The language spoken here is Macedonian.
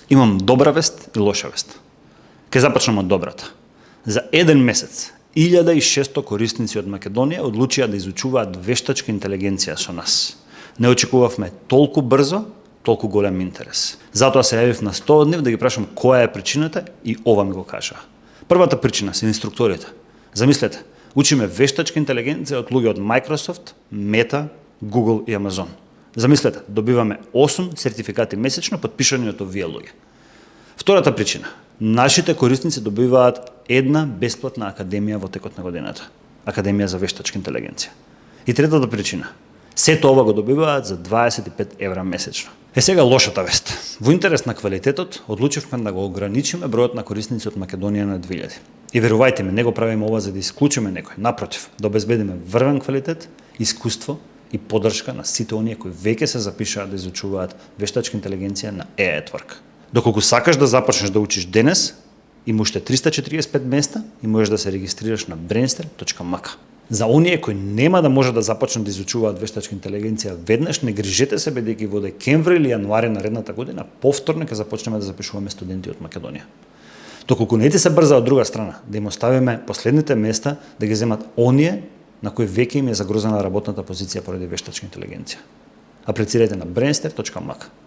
Имам добра вест и лоша вест. Ке започнам од добрата. За еден месец 1600 корисници од Македонија одлучија да изучуваат вештачка интелигенција со нас. Не очекувавме толку брзо, толку голем интерес. Затоа се јавив на 100 од нив да ги прашам која е причината и ова ми го кажаа. Првата причина се инструкторите. Замислете, учиме вештачка интелигенција од луѓе од Microsoft, Meta, Google и Amazon. Замислете, добиваме 8 сертификати месечно подпишани од овие луѓе. Втората причина. Нашите корисници добиваат една бесплатна академија во текот на годината. Академија за вештачка интелигенција. И третата причина. Сето ова го добиваат за 25 евра месечно. Сега лошата вест. Во интерес на квалитетот, одлучивме да го ограничиме бројот на корисници од Македонија на 2000. И верувајте ми, не го правиме ова за да исклучиме некој. Напротив, да обезбедиме врвен квалитет, искуство и поддршка на сите оние кои веќе се запишаат да изучуваат вештачка интелигенција на AI at Work. Доколку сакаш да започнеш да учиш денес, има уште 345 места и можеш да се регистрираш на brainster.mk. За оние кои нема да може да започнат да изучуваат вештачка интелигенција веднаш, не грижете се бидејќи во декември или јануари наредната година повторно ќе започнеме да запишуваме студенти од Македонија. Доколку не ти се брза од друга страна, да им оставиме последните места да ги земат оние на кои веќе им е загрозена работната позиција поради вештачка интелигенција. Аплицирајте на brainster.mk.